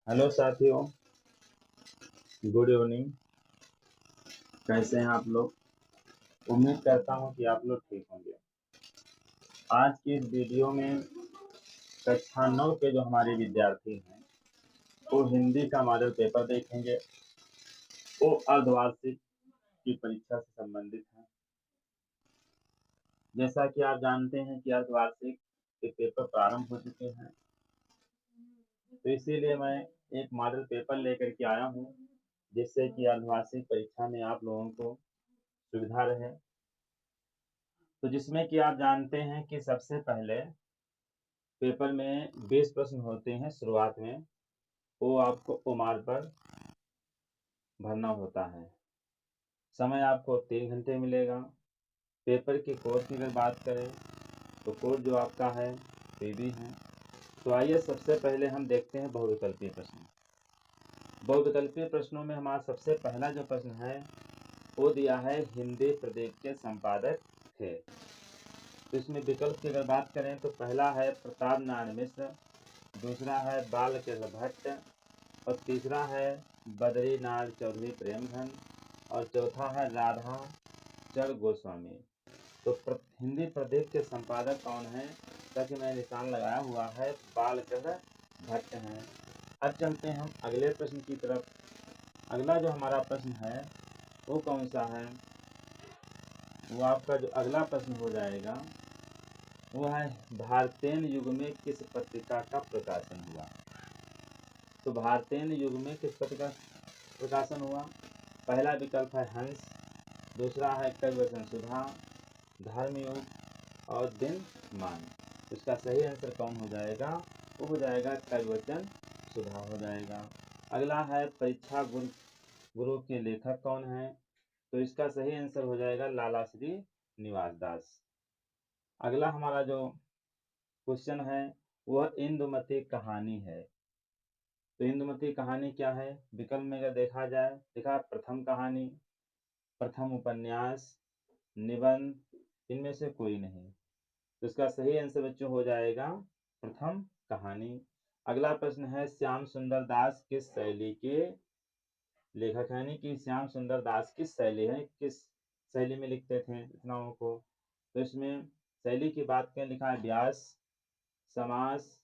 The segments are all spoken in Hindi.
हेलो साथियों, गुड इवनिंग। कैसे हैं आप लोग? उम्मीद करता हूं कि आप लोग ठीक होंगे। आज की इस वीडियो में कक्षा 9 के जो हमारे विद्यार्थी हैं वो हिंदी का मॉडल पेपर देखेंगे। वो अर्धवार्षिक की परीक्षा से संबंधित है। जैसा कि आप जानते हैं कि अर्धवार्षिक के पेपर प्रारंभ हो चुके हैं, तो इसीलिए मैं एक मॉडल पेपर लेकर के आया हूं, जिससे कि अर्धवार्षिक परीक्षा में आप लोगों को सुविधा रहे। तो जिसमें कि आप जानते हैं कि सबसे पहले पेपर में 20 प्रश्न होते हैं शुरुआत में। वो आपको ओमार पर भरना होता है। समय आपको 3 घंटे मिलेगा। पेपर के कोड की अगर बात करें तो कोड जो आपका है पीबी है। तो आइए सबसे पहले हम देखते हैं बहुविकल्पीय प्रश्न। बहुविकल्पीय प्रश्नों में हमारा सबसे पहला जो प्रश्न है वो दिया है हिंदी प्रदीप के संपादक थे। तो इसमें विकल्प की अगर बात करें तो पहला है प्रताप नारायण मिश्र, दूसरा है बालकृष्ण भट्ट, और तीसरा है बद्रीनाथ चौधरी प्रेमधन, और चौथा है राधा चर गोस्वामी। तो हिंदी प्रदीप के संपादक कौन है? ताकि मैं निशान लगाया हुआ है बालकृष्ण भट्ट हैं। अब चलते हैं हम अगले प्रश्न की तरफ। अगला जो हमारा प्रश्न है वो कौन सा है? वो आपका जो अगला प्रश्न हो जाएगा वो है भारतेन युग में किस पत्रिका का प्रकाशन हुआ। तो भारतेन युग में किस पत्रिका प्रकाशन हुआ? पहला विकल्प है हंस, दूसरा है कविवचन सुधा, धर्मयुग, और दिनमान। इसका सही आंसर कौन हो जाएगा? वो हो जाएगा कविवचन सुधा हो जाएगा। अगला है परीक्षा गुरु के लेखक कौन है? तो इसका सही आंसर हो जाएगा लाला श्री निवास दास। अगला हमारा जो क्वेश्चन है वह इंदुमती कहानी है। तो इंदुमती कहानी क्या है? विकल्प में अगर देखा जाए, देखा प्रथम कहानी, प्रथम उपन्यास, निबंध, इनमें से कोई नहीं। तो इसका सही आंसर बच्चों हो जाएगा प्रथम कहानी। अगला प्रश्न है श्याम सुंदर दास किस शैली के लेखक हैं? यानी कि श्याम सुंदर दास किस शैली है, किस शैली में लिखते थे रचनाओं को? तो इसमें शैली की बात करें, लिखा है व्यास, समास,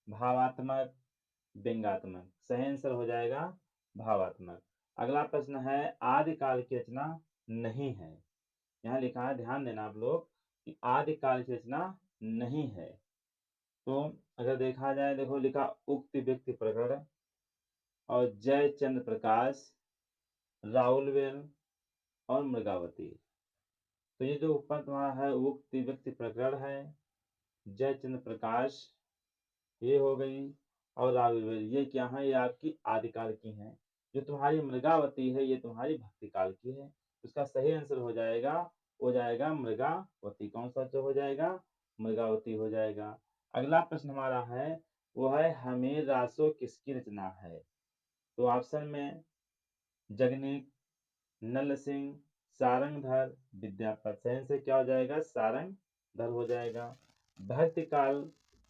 भावात्मक, व्यंग्यात्मक। सही आंसर हो जाएगा भावात्मक। अगला प्रश्न है आदिकाल की रचना नहीं है। यहाँ लिखा है, ध्यान देना आप लोग, कि आदिकाल की रचना नहीं है। तो अगर देखा जाए, देखो लिखा उक्त व्यक्ति प्रकरण, और जय चंद्र प्रकाश, राउलवेल, और मृगावती। तो ये जो ऊपर तुम्हारा है उक्त व्यक्ति प्रकरण है, जय चंद्र प्रकाश ये हो गई, और राउलवेल ये क्या है? ये आपकी आदिकाल की हैं। जो तुम्हारी मृगावती है ये तुम्हारी भक्ति काल की है। उसका सही आंसर हो जाएगा मृगावती। कौन सा जो हो जाएगा? मृगावती हो जाएगा। अगला प्रश्न हमारा है वो है हमीर रासो किसकी रचना है? तो ऑप्शन में जगनीक, नल सिंह, सारंगधर, विद्यापति। सही से क्या हो जाएगा? सारंगधर हो जाएगा। भक्ति काल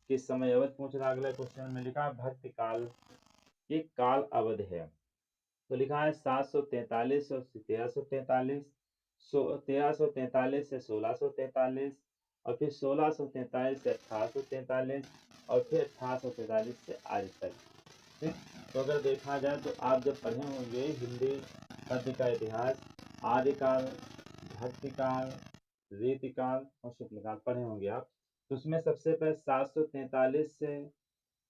के समय अवधि पूछ रहा। अगले क्वेश्चन में लिखा भक्ति काल की काल अवधि है। तो लिखा है 743 से 1343, 1343 से 1643, और फिर 1643 से 1843, और फिर 1843 से आज तक। ठीक। तो अगर देखा जाए तो आप जब पढ़े होंगे हिंदी पद्य का इतिहास, आदिकाल, भक्तिकाल, रीतिकाल और शुक्लकाल पढ़े होंगे आप। तो उसमें सबसे पहले 743 से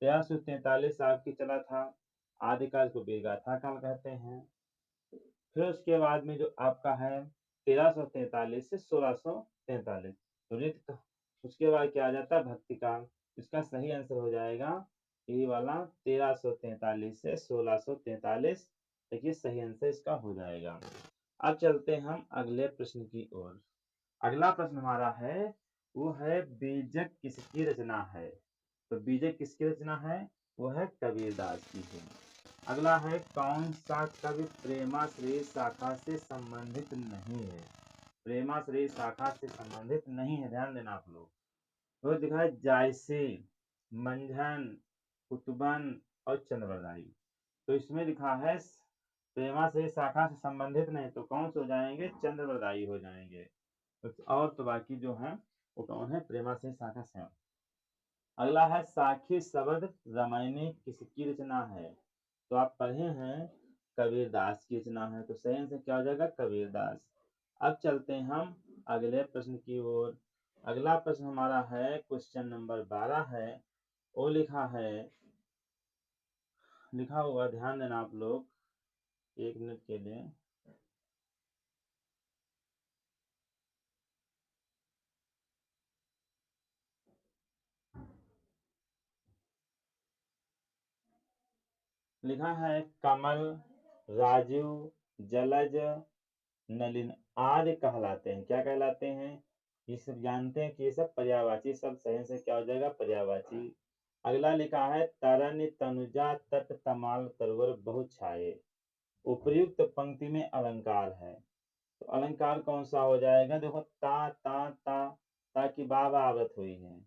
1343 आपकी चला था। आदिकाल को वीरगाथा काल कहते हैं। फिर उसके बाद में जो आपका है 1343 से 1643, तो रीत उसके बाद क्या आ जाता है? भक्ति काल। इसका सही आंसर हो जाएगा यही वाला 1343 से 1643। देखिए सही आंसर इसका हो जाएगा। अब चलते हैं हम अगले प्रश्न की ओर। अगला प्रश्न हमारा है वो है बीजक किसकी रचना है? तो बीजक किसकी रचना है? वो है कबीरदास की है। अगला है कौन सा कवि प्रेमाश्रय शाखा से संबंधित नहीं है? प्रेमाश्रय शाखा से संबंधित नहीं है, ध्यान देना आप लोग। तो दिखा है जायसे, मंझन, कुतुबन, और चंद्रवरदायी। तो इसमें लिखा है प्रेमा से शाखा से संबंधित नहीं, तो कौन से हो जाएंगे? चंद्रवरदायी हो जाएंगे। और तो बाकी जो है वो कौन है? प्रेमा से शाखा से। अगला है साखी शब्द रामायणी किसकी रचना है? तो आप पढ़े हैं कबीरदास की रचना है, तो सही आंसर क्या हो जाएगा? कबीरदास। अब चलते हैं हम अगले प्रश्न की ओर। अगला प्रश्न हमारा है क्वेश्चन नंबर 12 है। वो लिखा हुआ ध्यान देना आप लोग 1 मिनट के लिए। लिखा है कमल, राजू, जलज, नलिन आदि कहलाते हैं। क्या कहलाते हैं? ये सब जानते हैं कि ये सब पर्यायवाची सब। सही से क्या हो जाएगा? पर्यायवाची। अगला लिखा है तरन तनुजा तट तमाल तरवर बहुत छाए। उपर्युक्त पंक्ति में अलंकार है, तो अलंकार कौन सा हो जाएगा? देखो ता ता ता ता की बाबा आवृत हुई है,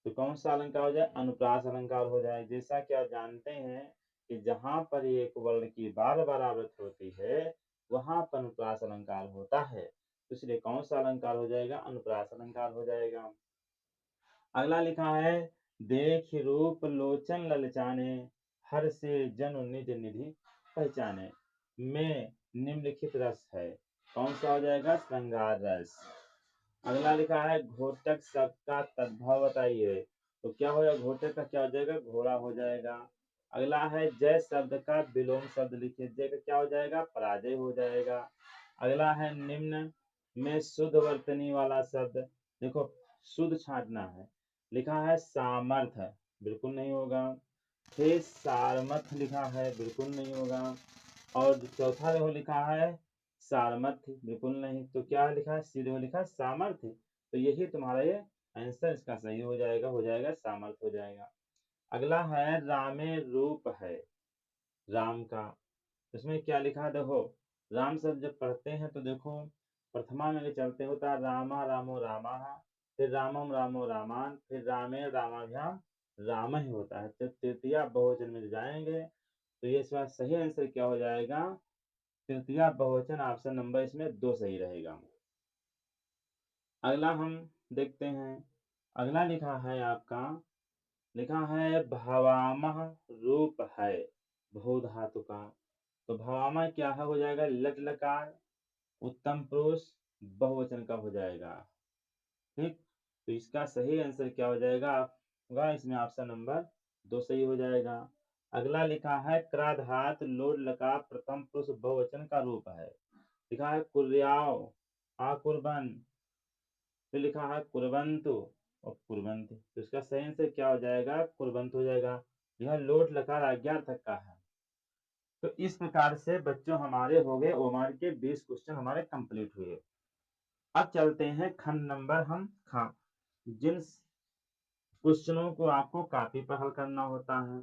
तो कौन सा अलंकार हो जाए? अनुप्रास अलंकार हो जाए। जैसा कि आप जानते हैं कि जहां पर एक वर्ण की बार बार आवृत्ति होती है वहां पर अनुप्रास अलंकार होता है, तो इसलिए कौन सा अलंकार हो जाएगा? अनुप्रास अलंकार हो जाएगा। अगला लिखा है देख रूप लोचन ललचाने, हर से जन निज निधि पहचाने। में निम्नलिखित रस है, कौन सा हो जाएगा? श्रृंगार रस। अगला लिखा है घोटक शब्द का तद्भव बताइए, तो क्या हो जाएगा? घोटक का क्या हो जाएगा? घोड़ा हो जाएगा। अगला है जय शब्द का विलोम शब्द लिखिए, जय का क्या हो जाएगा? पराजय हो जाएगा। अगला है निम्न में शुद्ध वर्तनी वाला शब्द, देखो शुद्ध छांटना है। लिखा है सामर्थ्य, बिल्कुल नहीं होगा। फिर सारमथ लिखा है, बिल्कुल नहीं होगा। और चौथा देखो लिखा है सारमथ्य, बिल्कुल नहीं। तो क्या लिखा है? सीधे लिखा है सामर्थ्य, तो यही तुम्हारा ये आंसर इसका सही हो जाएगा सामर्थ्य हो जाएगा। अगला है रामे रूप है, राम का। इसमें क्या लिखा है? देखो राम शब्द जब पढ़ते हैं तो देखो प्रथमा में चलते होता है रामा रामो रामा, फिर रामम रामो रामान, फिर रामे रामाभ्याम राम ही होता है। तो तृतीया बहुवचन में जाएंगे, तो ये इसका सही आंसर क्या हो जाएगा? तृतीया बहुवचन। ऑप्शन नंबर इसमें 2 सही रहेगा। अगला हम देखते हैं। अगला लिखा है आपका, लिखा है भवामह रूप है बहु धातु का। तो भवामह क्या है? हो जाएगा लट लकार, उत्तम पुरुष, बहुवचन का हो जाएगा। ठीक, तो इसका सही आंसर क्या हो जाएगा? होगा इसमें ऑप्शन नंबर 2 सही हो जाएगा। अगला लिखा है क्राधात लोड लकार प्रथम पुरुष बहुवचन का रूप है। लिखा है कुर्याव, आकुर्बन, फिर लिखा है कुर्बंतु और कुर्बंत, तो इसका सही आंसर क्या हो जाएगा? कुर्बंत हो जाएगा। यह लोट लकार आज्ञार्थक का है। तो इस प्रकार से बच्चों हमारे हो गए ओमार के 20 क्वेश्चन हमारे कंप्लीट हुए। अब चलते हैं खंड नंबर हम खा जिन क्वेश्चनों को आपको कॉपी पर हल करना होता है।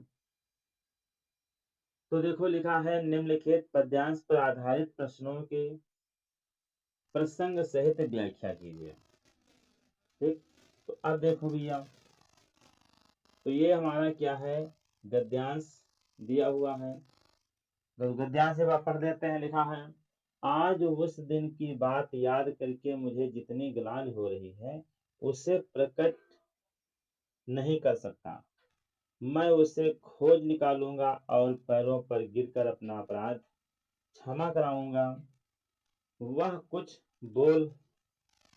तो देखो लिखा है निम्नलिखित पद्यांश पर आधारित प्रश्नों के प्रसंग सहित व्याख्या कीजिए। ठीक, तो अब देखो भैया, तो ये हमारा क्या है? गद्यांश दिया हुआ है, तो गद्यांश से आप पढ़ देते हैं। लिखा है आज उस दिन की बात याद करके मुझे जितनी ग्लानि हो रही है उसे प्रकट नहीं कर सकता। मैं उसे खोज निकालूंगा और पैरों पर गिरकर अपना अपराध क्षमा कराऊंगा। वह कुछ बोल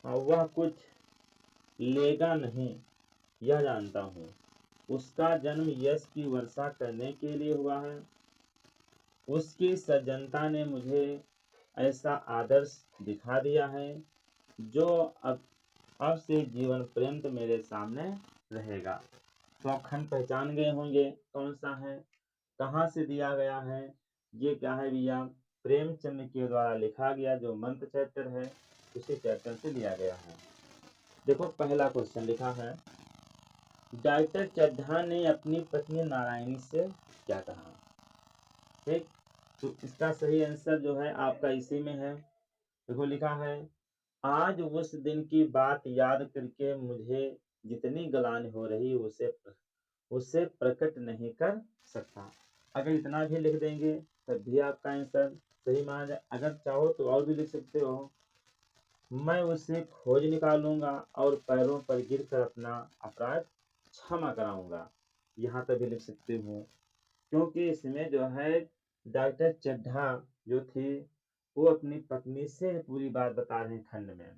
वह कुछ लेगा नहीं, यह जानता हूँ। उसका जन्म यश की वर्षा करने के लिए हुआ है। उसकी सज्जनता ने मुझे ऐसा आदर्श दिखा दिया है जो अब से जीवन पर्यंत मेरे सामने रहेगा। तो आप खंड पहचान गए होंगे कौन सा है, कहाँ से दिया गया है। ये क्या है भैया? प्रेमचंद के द्वारा लिखा गया जो मंत्र चैप्टर है उसी चैप्टर से लिया गया है। देखो पहला क्वेश्चन लिखा है डॉक्टर चड्ढा ने अपनी पत्नी नारायणी से क्या कहा। ठीक, तो इसका सही आंसर जो है आपका इसी में है। देखो लिखा है आज उस दिन की बात याद करके मुझे जितनी गलानि हो रही उसे प्रकट नहीं कर सकता। अगर इतना भी लिख देंगे तब भी आपका आंसर सही माना जाए। अगर चाहो तो और भी लिख सकते हो, मैं उसे खोज निकालूंगा और पैरों पर गिरकर अपना अपराध क्षमा कराऊंगा। यहाँ तक भी लिख सकते हो, क्योंकि इसमें जो है डॉक्टर चड्ढा जो थे वो अपनी पत्नी से पूरी बात बता रहे हैं खंड में।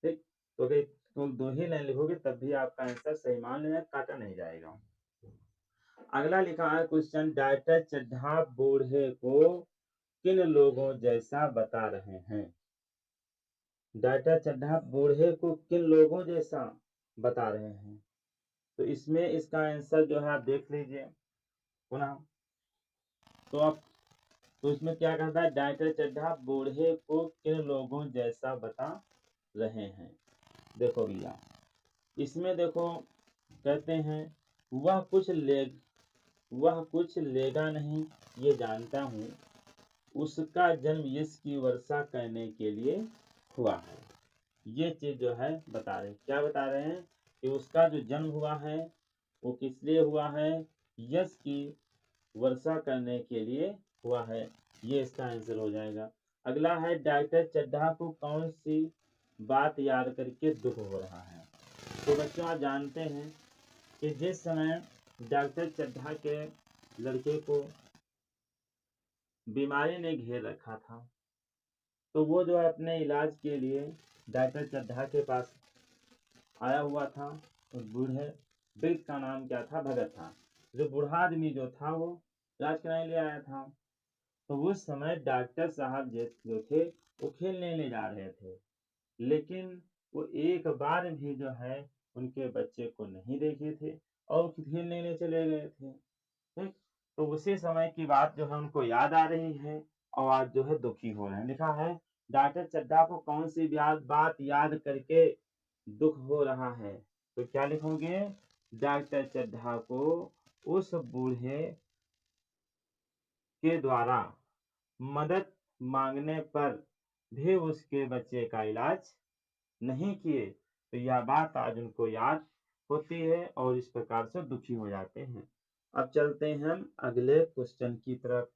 ठीक, तो अगर तो 2 ही लाइन लिखोगे तब भी आपका आंसर सही मान लेना, काटा नहीं जाएगा। अगला लिखा है क्वेश्चन, डॉक्टर चड्ढा बूढ़े को किन लोगों जैसा बता रहे हैं? डॉक्टर चड्ढा बूढ़े को किन लोगों जैसा बता रहे हैं? तो इसमें इसका आंसर जो है आप देख लीजिए पुनः। तो आप तो इसमें क्या कहता है, डॉक्टर चड्ढा बूढ़े को किन लोगों जैसा बता रहे हैं? देखो भैया, इसमें देखो कहते हैं वह कुछ लेगा नहीं ये जानता हूँ, उसका जन्म यश की वर्षा करने के लिए हुआ है। ये चीज जो है बता रहे हैं, क्या बता रहे हैं कि उसका जो जन्म हुआ है वो किस लिए हुआ है? यश की वर्षा करने के लिए हुआ है। ये इसका आंसर हो जाएगा। अगला है, डॉक्टर चड्ढा को कौन सी बात याद करके दुख हो रहा है? तो बच्चों आप जानते हैं कि जिस समय डॉक्टर चड्ढा के लड़के को बीमारी ने घेर रखा था, तो वो जो है अपने इलाज के लिए डॉक्टर चड्ढा के पास आया हुआ था। उस बूढ़े वृद्ध का नाम क्या था? भगत था। जो बूढ़ा आदमी जो था वो इलाज कराने लिए आया था। तो उस समय डॉक्टर साहब जो थे वो खेलने ले जा रहे थे, लेकिन वो एक बार भी जो है उनके बच्चे को नहीं देखे थे और खेलने ले चले गए थे। ठीक, तो उसी समय की बात जो है उनको याद आ रही है और आज जो है दुखी हो रहे हैं। लिखा है, डॉक्टर चड्ढा को कौन सी बात याद करके दुख हो रहा है? तो क्या लिखोगे? डॉक्टर चड्ढा को उस बूढ़े के द्वारा मदद मांगने पर भी उसके बच्चे का इलाज नहीं किए, तो यह बात आज उनको याद होती है और इस प्रकार से दुखी हो जाते हैं। अब चलते हैं हम अगले क्वेश्चन की तरफ।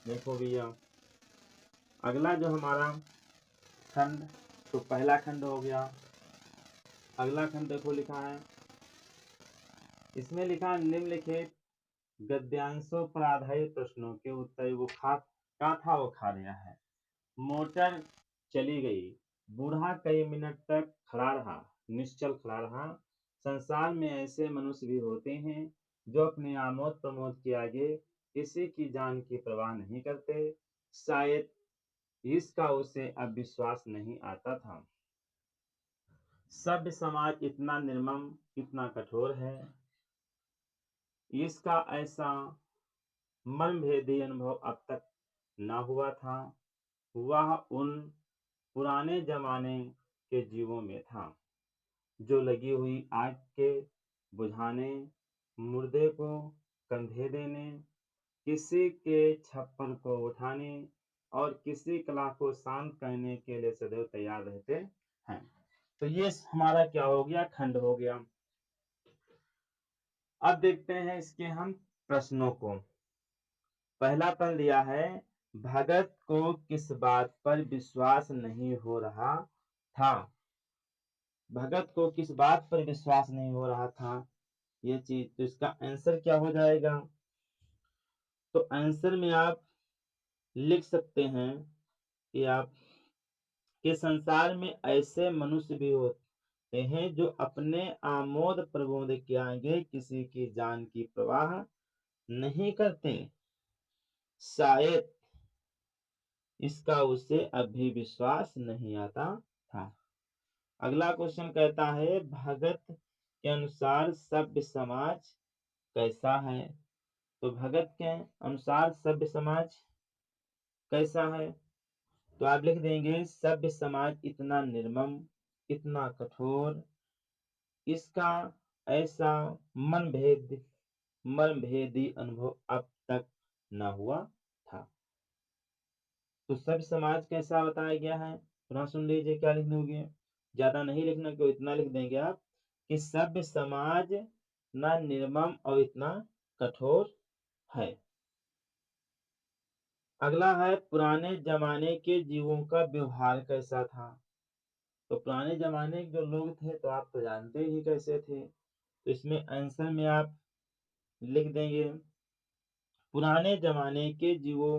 देखो भैया, अगला जो हमारा खंड, तो पहला खंड हो गया। अगला खंड देखो लिखा है, इसमें लिखा है निम्नलिखित गद्यांशों पर आधारित प्रश्नों के उत्तर। वो क्या था वो खा लिया है। मोटर चली गई, बूढ़ा कई मिनट तक खड़ा रहा, निश्चल खड़ा रहा। संसार में ऐसे मनुष्य भी होते हैं जो अपने आमोद प्रमोद के आगे किसी की जान की परवाह नहीं करते। शायद इसका उसे अब विश्वास नहीं आता था। सभ्य समाज इतना निर्मम, इतना कठोर है, इसका ऐसा मनभेदी अनुभव अब तक न हुआ था। वह उन पुराने जमाने के जीवों में था जो लगी हुई आग के बुझाने, मुर्दे को कंधे देने, किसी के छप्पर को उठाने और किसी कला को शांत करने के लिए सदैव तैयार रहते हैं। तो ये हमारा क्या हो गया? खंड हो गया। अब देखते हैं इसके हम प्रश्नों को। पहला प्रश्न दिया है, भगत को किस बात पर विश्वास नहीं हो रहा था? भगत को किस बात पर विश्वास नहीं हो रहा था ये चीज, तो इसका आंसर क्या हो जाएगा? तो आंसर में आप लिख सकते हैं कि आप के संसार में ऐसे मनुष्य भी होते हैं जो अपने आमोद प्रमोद के आगे किसी की जान की परवाह नहीं करते। शायद इसका उसे अभी विश्वास नहीं आता था। अगला क्वेश्चन कहता है, भगत के अनुसार सभ्य समाज कैसा है? तो भगत के अनुसार सभ्य समाज कैसा है? तो आप लिख देंगे, सभ्य समाज इतना निर्मम, इतना कठोर, इसका ऐसा मनभेदी अनुभव अब तक न हुआ था। तो सभ्य समाज कैसा बताया गया है? पुनः सुन लीजिए क्या लिखने होंगे। ज्यादा नहीं लिखना, क्यों इतना लिख देंगे आप कि सभ्य समाज न निर्मम और इतना कठोर है। अगला है पुराने जमाने के जीवों का व्यवहार कैसा था। तो पुराने जमाने के जो लोग थे तो आप तो जानते ही कैसे थे। तो इसमें आंसर में आप लिख देंगे पुराने जमाने के जीवों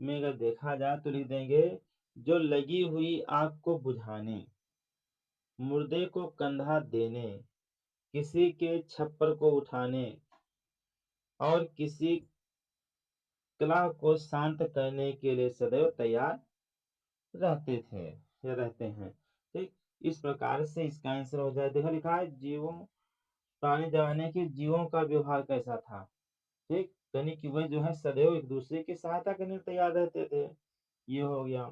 में अगर देखा जाए तो लिख देंगे जो लगी हुई आग को बुझाने, मुर्दे को कंधा देने, किसी के छप्पर को उठाने और किसी कलह को शांत करने के लिए सदैव तैयार रहते थे या रहते हैं। ठीक, इस प्रकार से इसका आंसर हो जाए। देखो लिखा है जीवों पुराने जमाने के जीवों का व्यवहार कैसा था। ठीक, यानी कि वह जो है सदैव एक दूसरे की सहायता करने को तैयार रहते थे। ये हो गया।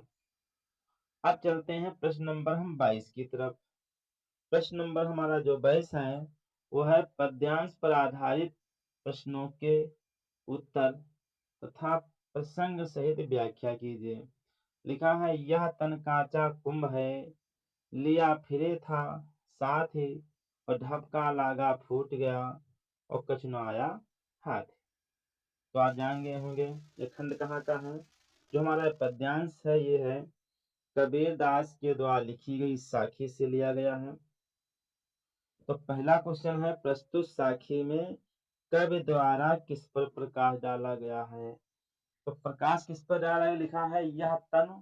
अब चलते हैं प्रश्न नंबर हम 22 की तरफ। प्रश्न नंबर हमारा जो 22 है वो है पद्यांश पर आधारित प्रश्नों के उत्तर तथा प्रसंग सहित व्याख्या कीजिए। लिखा है यह तन कांचा कुंभ है, लिया फिरे था साथ ही, और ढबका लागा फूट गया और कचनाया हाथ। तो आप जान गए होंगे ये खंड कहाँ का है। जो हमारा पद्यांश है ये है कबीर दास के द्वारा लिखी गई साखी से लिया गया है। तो पहला क्वेश्चन है प्रस्तुत साखी में कवि द्वारा किस पर प्रकाश डाला गया है। तो प्रकाश किस पर डाला है। लिखा है यह तन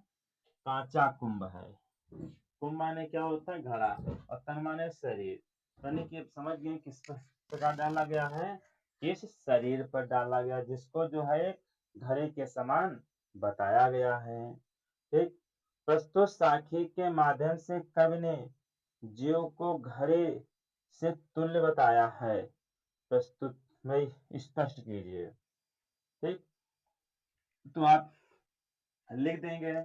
कांचा कुंभ है। कुंभ माने क्या होता है घड़ा, और तन माने शरीर। यानी कि अब समझ गए किस पर प्रकाश डाला गया है, किस शरीर पर डाला गया जिसको जो है घड़े के समान बताया गया है। ठीक, प्रस्तुत साखी के माध्यम से कवि ने जीव को घड़े से तुल्य बताया है। प्रस्तुत में स्पष्ट कीजिए। ठीक, तो आप लिख देंगे